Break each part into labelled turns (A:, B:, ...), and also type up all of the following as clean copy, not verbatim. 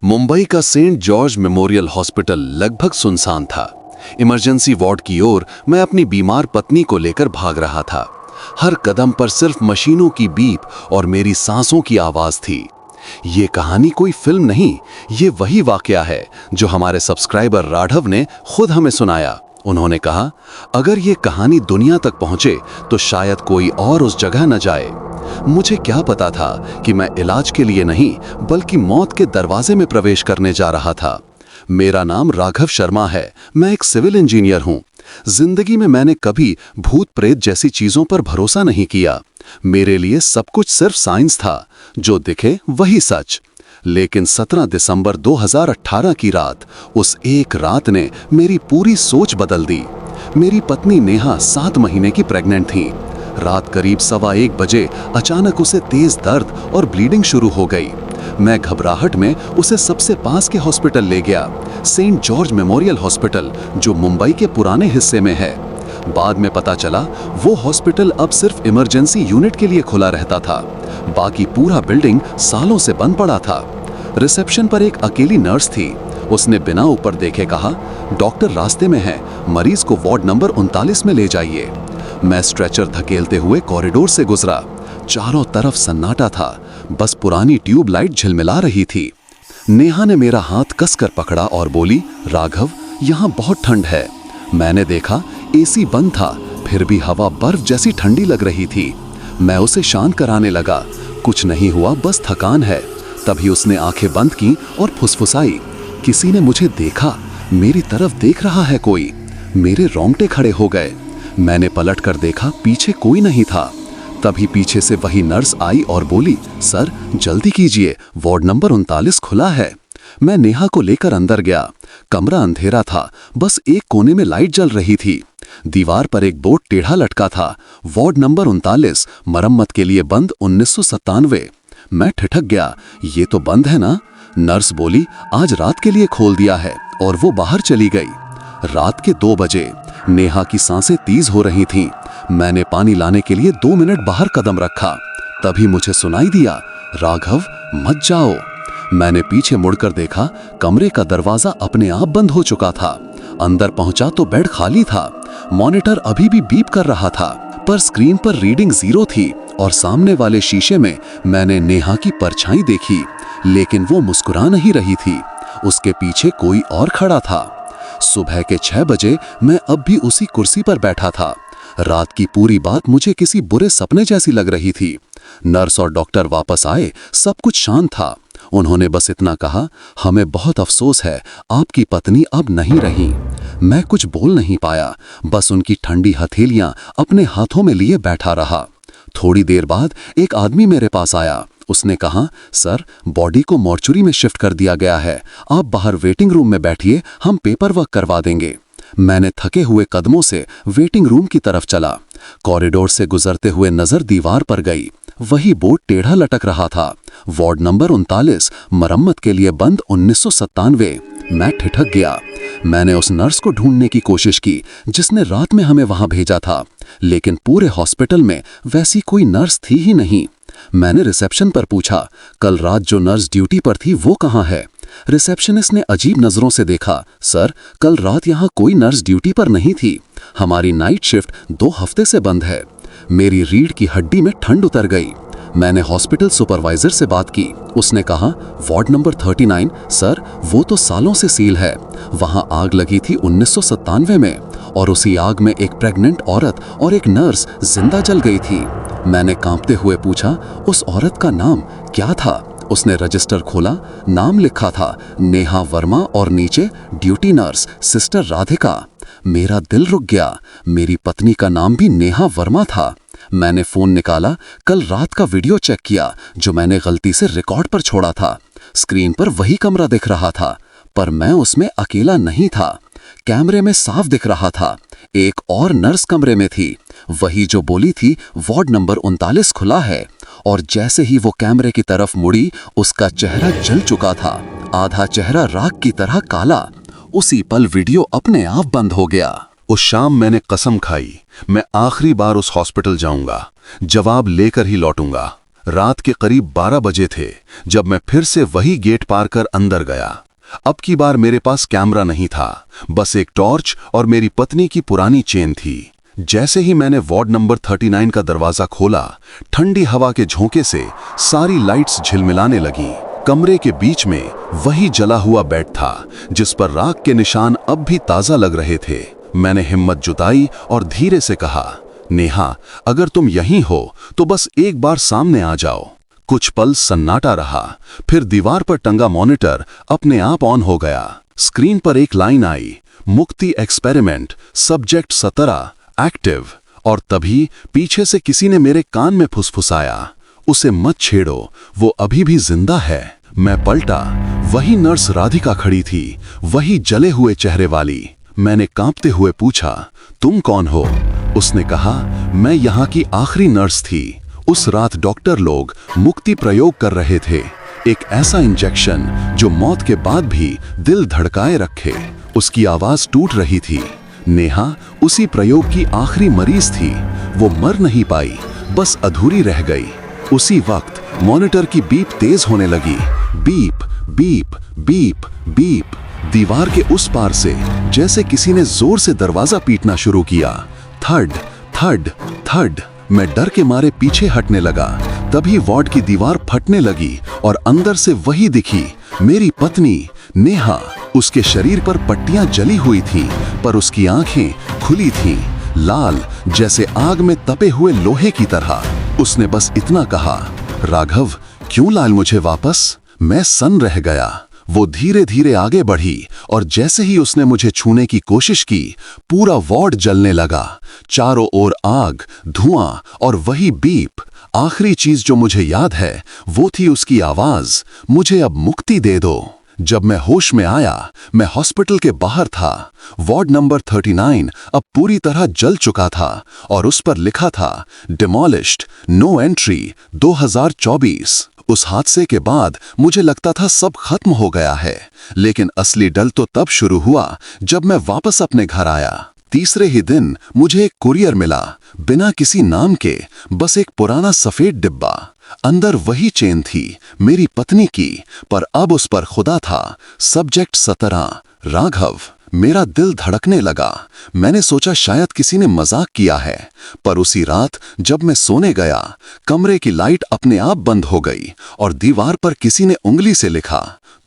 A: मुंबई का Saint George memorial hospital लगभग सुनसान था। इमरजेंसी वार्ड की ओर मैं अपनी बीमार पत्नी को लेकर भाग रहा था। हर कदम पर सिर्फ मशीनों की बीप और मेरी सांसों की आवाज थी। ये कहानी कोई फिल्म नहीं, ये वही वाकया है जो हमारे सब्सक्राइबर राघव ने खुद हमें सुनाया। उन्होंने कहा, अगर ये कहानी दुनिया तक पहुंचे तो शायद कोई और उस जगह न जाए। मुझे क्या पता था कि मैं इलाज के लिए नहीं बल्कि मौत के दरवाजे में प्रवेश करने जा रहा था। मेरा नाम राघव शर्मा है। मैं एक सिविल इंजीनियर हूं। जिंदगी में मैंने कभी भूत प्रेत जैसी चीजों पर भरोसा नहीं किया। मेरे लिए सब कुछ सिर्फ साइंस था, जो दिखे वही सच। लेकिन 17 दिसंबर 2018 की रात, उस एक रात ने मेरी पूरी सोच बदल दी। मेरी पत्नी नेहा 7 महीने की प्रेग्नेंट थी। रात करीब 1:15 बजे अचानक उसे तेज दर्द और ब्लीडिंग शुरू हो गई। मैं घबराहट में उसे सबसे पास के हॉस्पिटल ले गया, सेंट जॉर्ज मेमोरियल हॉस्पिटल, जो मुंबई के पुराने हिस्से में है। बाद में पता चला वो हॉस्पिटल अब सिर्फ इमरजेंसी यूनिट के लिए खुला रहता था। बाकी पूरा बिल्डिंग सालों से बंद पड़ा था। रिसेप्शन पर एक अकेली नर्स थी। उसने बिना ऊपर देखे कहा, डॉक्टर रास्ते में है, मरीज को वार्ड नंबर 39 में ले जाइए। मैं स्ट्रेचर धकेलते हुए कॉरिडोर से गुजरा। चारों तरफ सन्नाटा था, बस पुरानी ट्यूब लाइट झिलमिला रही थी। नेहा ने मेरा हाथ कसकर पकड़ा और बोली, राघव, यहाँ बहुत ठंड है। मैंने देखा एसी बंद था, फिर भी हवा बर्फ जैसी ठंडी लग रही थी। मैं उसे शांत कराने लगा, कुछ नहीं हुआ, बस थकान है। तभी उसने आंखें बंद की और फुसफुसाई, किसी ने मुझे देखा, मेरी तरफ देख रहा है कोई। मेरे रोंगटे खड़े हो गए। मैंने पलट कर देखा, पीछे कोई नहीं था। तभी पीछे से वही नर्स आई और बोली, सर जल्दी कीजिए, वार्ड नंबर 39 खुला है। मैं नेहा को लेकर अंदर गया। कमरा अंधेरा था, बस एक कोने में लाइट जल रही थी। दीवार पर एक बोर्ड टेढ़ा लटका था, वार्ड नंबर 39, मरम्मत के लिए बंद 1997। मैं ठिठक गया, ये तो बंद है ना? नर्स बोली, आज रात के लिए खोल दिया है, और वो बाहर चली गई। रात के 2 बजे। नेहा की सांसें तेज हो रही थीं। मैंने पानी लाने के लिए 2 मिनट बाहर कदम रखा। तभी मुझे सुनाई दिया, राघव मत जाओ। मैंने पीछे मुड़कर देखा, कमरे का दरवाजा अपने आप बंद हो चुका था। अंदर पहुंचा तो बेड खाली था। मॉनिटर अभी भी बीप कर रहा था, पर स्क्रीन पर रीडिंग 0 थी और सामने वाले शीशे में मैंने नेहा की परछाई देखी, लेकिन वो मुस्कुरा नहीं रही थी। उसके पीछे कोई और खड़ा था। सुबह के 6 बजे मैं अब भी उसी कुर्सी पर बैठा था। रात की पूरी बात मुझे किसी बुरे सपने जैसी लग रही थी। नर्स और डॉक्टर वापस आए, सब कुछ शांत था। उन्होंने बस इतना कहा, हमें बहुत अफसोस है, आपकी पत्नी अब नहीं रही। मैं कुछ बोल नहीं पाया, बस उनकी ठंडी हथेलियां अपने हाथों में लिए बैठा रहा। थोड़ी देर बाद एक आदमी मेरे पास आया। उसने कहा, सर बॉडी को मॉर्चुरी में शिफ्ट कर दिया गया है, आप बाहर वेटिंग रूम में बैठिए, हम पेपर वर्क करवा देंगे। मैंने थके हुए कदमों से वेटिंग रूम की तरफ चला। कॉरिडोर से गुजरते हुए नजर दीवार पर गई। वही बोर्ड टेढ़ा लटक रहा था, वार्ड नंबर 39, मरम्मत के लिए बंद 1997। मैं ठिठक गया। मैंने उस नर्स को ढूंढने की कोशिश की जिसने रात में हमें वहां भेजा था, लेकिन पूरे हॉस्पिटल में वैसी कोई नर्स थी ही नहीं। मैंने रिसेप्शन पर पूछा, कल रात जो नर्स ड्यूटी पर थी वो कहाँ है? रिसेप्शनिस्ट ने अजीब नजरों से देखा, सर कल रात यहाँ कोई नर्स ड्यूटी पर नहीं थी, हमारी नाइट शिफ्ट 2 हफ्ते से बंद है। मेरी रीढ़ की हड्डी में ठंड उतर गई। मैंने हॉस्पिटल सुपरवाइजर से बात की। उसने कहा, वार्ड नंबर 39, सर वो तो सालों से सील है, वहां आग लगी थी 1997 में, और उसी आग में एक प्रेग्नेंट औरत और एक नर्स जिंदा जल गई थी। मैंने कांपते हुए पूछा, उस औरत का नाम क्या था? उसने रजिस्टर खोला, नाम लिखा था नेहा वर्मा और नीचे ड्यूटी नर्स सिस्टर राधिका। मेरा दिल रुक गया। मेरी पत्नी का नाम भी नेहा वर्मा था। मैंने फोन निकाला, कल रात का वीडियो चेक किया जो मैंने गलती से रिकॉर्ड पर छोड़ा था। स्क्रीन पर वही कमरा दिख रहा था, पर मैं उसमें अकेला नहीं था। कैमरे में साफ दिख रहा था, एक और नर्स कमरे में थी, वही जो बोली थी वार्ड नंबर 39 खुला है। और जैसे ही वो कैमरे की तरफ मुड़ी, उसका चेहरा जल चुका था, आधा चेहरा राख की तरह काला। उसी पल वीडियो अपने आप बंद हो गया। उस शाम मैंने कसम खाई, मैं आखिरी बार उस हॉस्पिटल जाऊंगा, जवाब लेकर ही लौटूंगा। रात के करीब 12 बजे थे जब मैं फिर से वही गेट पार कर अंदर गया। अब की बार मेरे पास कैमरा नहीं था, बस एक टॉर्च और मेरी पत्नी की पुरानी चेन थी। जैसे ही मैंने वार्ड नंबर 39 का दरवाजा खोला, ठंडी हवा के झोंके से सारी लाइट्स झिलमिलाने लगी। कमरे के बीच में वही जला हुआ बेड था जिस पर राख के निशान अब भी ताजा लग रहे थे। मैंने हिम्मत जुटाई और धीरे से कहा, नेहा, अगर तुम यहीं हो तो बस एक बार सामने आ जाओ। कुछ पल सन्नाटा रहा, फिर दीवार पर टंगा मॉनिटर अपने आप ऑन हो गया। स्क्रीन पर एक लाइन आई, मुक्ति एक्सपेरिमेंट, सब्जेक्ट 17 एक्टिव। और तभी पीछे से किसी ने मेरे कान में फुसफुसाया, उसे मत छेड़ो, वो अभी भी जिंदा है। मैं पलटा, वही नर्स राधिका खड़ी थी, वही जले हुए चेहरे वाली। मैंने कांपते हुए पूछा, तुम कौन हो? उसने कहा, मैं यहाँ की आखिरी नर्स थी। उस रात डॉक्टर लोग मुक्ति प्रयोग कर रहे थे, एक ऐसा इंजेक्शन जो मौत के बाद भी दिल धड़काए रखे। उसकी आवाज टूट रही थी। नेहा उसी प्रयोग की आखिरी मरीज थी। वो मर नहीं पाई, बस अधूरी रह गई। उसी वक्त मॉनिटर की बीप तेज होने लगी, बीप बीप बीप बीप। दीवार के उस पार से जैसे किसी ने जोर से दरवाजा पीटना शुरू किया। Third third third. मैं डर के मारे पीछे हटने लगा। तभी वार्ड की दीवार फटने लगी और अंदर से वही दिखी, मेरी पत्नी नेहा। उसके शरीर पर पट्टियां जली हुई थीं, पर उसकी आंखें खुली थीं, लाल जैसे आग में तपे हुए लोहे की तरह। उसने बस इतना कहा, राघव, क्यों लाल मुझे वापस? मैं सन्न रह गया। वो धीरे धीरे आगे बढ़ी और जैसे ही उसने मुझे छूने की कोशिश की, पूरा वार्ड जलने लगा। चारों ओर आग, धुआं और वही बीप। आखिरी चीज जो मुझे याद है वो थी उसकी आवाज, मुझे अब मुक्ति दे दो। जब मैं होश में आया, मैं हॉस्पिटल के बाहर था। वार्ड नंबर 39 अब पूरी तरह जल चुका था और उस पर लिखा था, डिमोलिश्ड, नो एंट्री, 2024। उस हादसे के बाद मुझे लगता था सब खत्म हो गया है, लेकिन असली डर तो तब शुरू हुआ जब मैं वापस अपने घर आया। तीसरे ही दिन मुझे एक कुरियर मिला, बिना किसी नाम के, बस एक पुराना सफेद डिब्बा। अंदर वही चेन थी, मेरी पत्नी की, पर अब उस पर खुदा था, सब्जेक्ट 17 राघव। मेरा दिल धड़कने लगा। मैंने सोचा शायद किसी ने मजाक किया है, पर उसी रात जब मैं सोने गया, कमरे की लाइट अपने आप बंद हो गई और दीवार पर किसी ने उंगली से लिखा,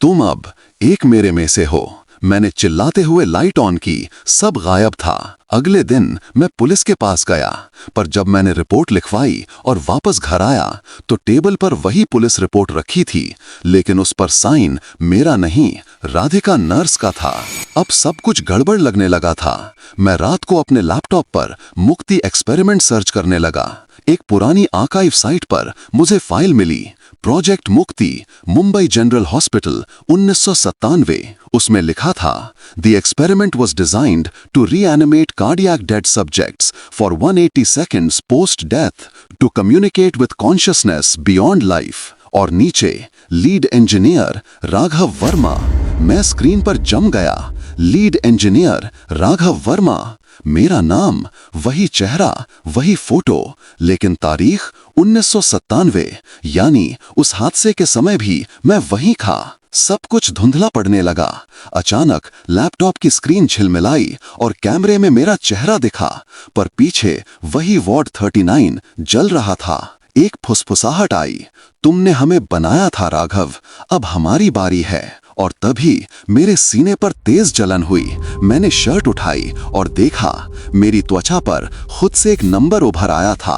A: तुम अब एक मेरे में से हो। मैंने चिल्लाते हुए लाइट ऑन की, सब गायब था। अगले दिन मैं पुलिस के पास गया, पर जब मैंने रिपोर्ट लिखवाई और वापस घर आया तो टेबल पर वही पुलिस रिपोर्ट रखी थी, लेकिन उस पर साइन मेरा नहीं, राधिका नर्स का था। अब सब कुछ गड़बड़ लगने लगा था। मैं रात को अपने लैपटॉप पर मुक्ति एक्सपेरिमेंट सर्च करने लगा। एक पुरानी आर्काइव साइट पर मुझे फाइल मिली, प्रोजेक्ट मुक्ति, मुंबई जनरल हॉस्पिटल, 1997। उसमें लिखा था, the experiment was designed to reanimate cardiac dead subjects for 180 seconds post death to communicate with consciousness beyond life. और नीचे लीड इंजीनियर राघव वर्मा। मैं स्क्रीन पर जम गया, लीड इंजीनियर राघव वर्मा। मेरा नाम, वही चेहरा, वही फोटो, लेकिन तारीख 1997, यानी उस हादसे के समय भी मैं वहीं था। सब कुछ धुंधला पड़ने लगा। अचानक लैपटॉप की स्क्रीन झिलमिलाई और कैमरे में मेरा चेहरा दिखा, पर पीछे वही वार्ड 39 जल रहा था। एक फुसफुसाहट आई, तुमने हमें बनाया था राघव, अब हमारी बारी है। और तभी मेरे सीने पर तेज जलन हुई। मैंने शर्ट उठाई और देखा, मेरी त्वचा पर खुद से एक नंबर उभर आया था,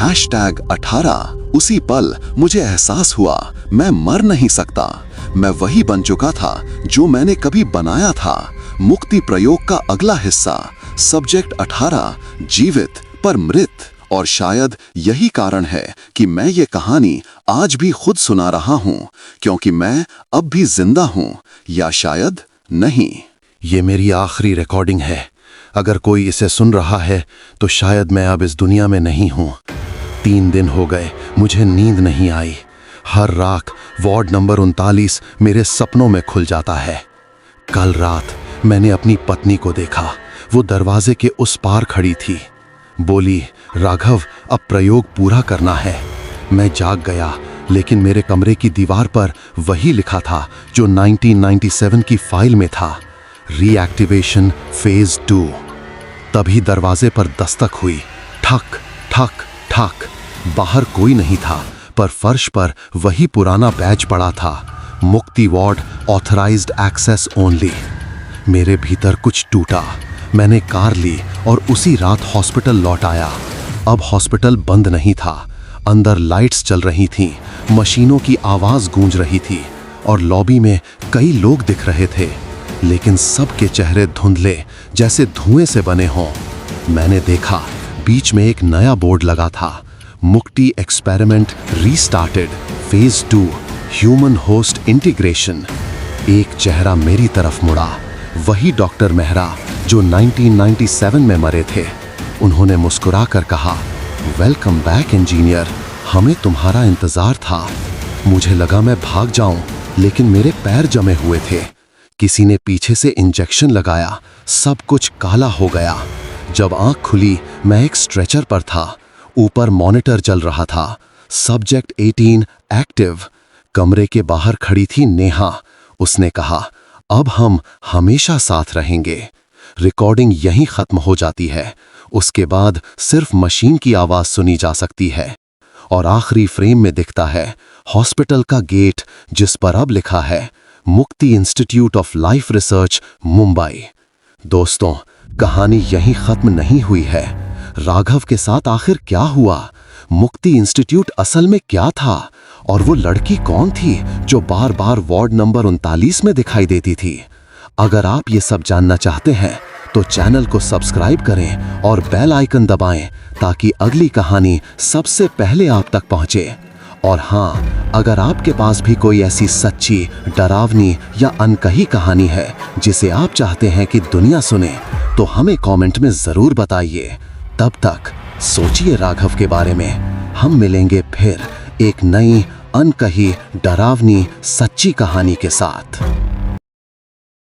A: #18। उसी पल मुझे एहसास हुआ, मैं मर नहीं सकता। मैं वही बन चुका था जो मैंने कभी बनाया था। मुक्ति प्रयोग का अगला हिस्सा, सब्जेक्ट 18, जीवित पर मृत। और शायद यही कारण है कि मैं ये कहानी आज भी खुद सुना रहा हूँ, क्योंकि मैं अब भी जिंदा हूँ, या शायद नहीं।
B: ये मेरी आखिरी रिकॉर्डिंग है। अगर कोई इसे सुन रहा है तो शायद मैं अब इस दुनिया में नहीं हूँ। 3 दिन हो गए, मुझे नींद नहीं आई। हर रात वार्ड नंबर 39 मेरे सपनों में खुल जाता है। कल रात मैंने अपनी पत्नी को देखा, वो दरवाजे के उस पार खड़ी थी। बोली, राघव, अब प्रयोग पूरा करना है। मैं जाग गया, लेकिन मेरे कमरे की दीवार पर वही लिखा था जो 1997 की फाइल में था, रीएक्टिवेशन फेज 2। तभी दरवाजे पर दस्तक हुई। ठक ठक ठक। बाहर कोई नहीं था, पर फर्श पर वही पुराना बैज पड़ा था, मुक्ति वार्ड ऑथराइज्ड एक्सेस ओनली। मेरे भीतर कुछ टूटा। मैंने कार ली और उसी रात हॉस्पिटल लौट आया। अब हॉस्पिटल बंद नहीं था, अंदर लाइट्स चल रही थीं, मशीनों की आवाज गूंज रही थी और लॉबी में कई लोग दिख रहे थे, लेकिन सबके चेहरे धुंधले, जैसे धुएं से बने हों। मैंने देखा बीच में एक नया बोर्ड लगा था, मुक्ति experiment restarted phase 2 human host integration. एक चेहरा मेरी तरफ मुड़ा, वही डॉक्टर मेहरा जो 1997 में मरे थे। उन्होंने मुस्कुराकर कहा, वेलकम बैक इंजीनियर, हमें तुम्हारा इंतजार था। मुझे लगा मैं भाग जाऊं, लेकिन मेरे पैर जमे हुए थे। किसी ने पीछे से इंजेक्शन लगाया, सब कुछ काला हो गया। जब आंख खुली, मैं एक स्ट्रेचर पर था, ऊपर मॉनिटर चल रहा था, सब्जेक्ट 18 एक्टिव। कमरे के बाहर खड़ी थी नेहा। उसने कहा, अब हम हमेशा साथ रहेंगे। रिकॉर्डिंग यहीं खत्म हो जाती है। उसके बाद सिर्फ मशीन की आवाज सुनी जा सकती है और आखिरी फ्रेम में दिखता है हॉस्पिटल का गेट, जिस पर अब लिखा है मुक्ति institute of life research Mumbai. दोस्तों, कहानी यहीं खत्म नहीं हुई है। राघव के साथ आखिर क्या हुआ? मुक्ति इंस्टीट्यूट असल में क्या था? और वो लड़की कौन थी जो बार बार वार्ड नंबर 39 में दिखाई देती थी? अगर आप ये सब जानना चाहते हैं तो चैनल को सब्सक्राइब करें और बेल आइकन दबाएं, ताकि अगली कहानी सबसे पहले आप तक पहुंचे। और हाँ, अगर आपके पास भी कोई ऐसी सच्ची, डरावनी या अनकही कहानी है जिसे आप चाहते हैं कि दुनिया सुने, तो हमें कमेंट में जरूर बताइए। तब तक सोचिए राघव के बारे में। हम मिलेंगे फिर एक नई, अनकही, डरावनी, सच्ची कहानी के साथ।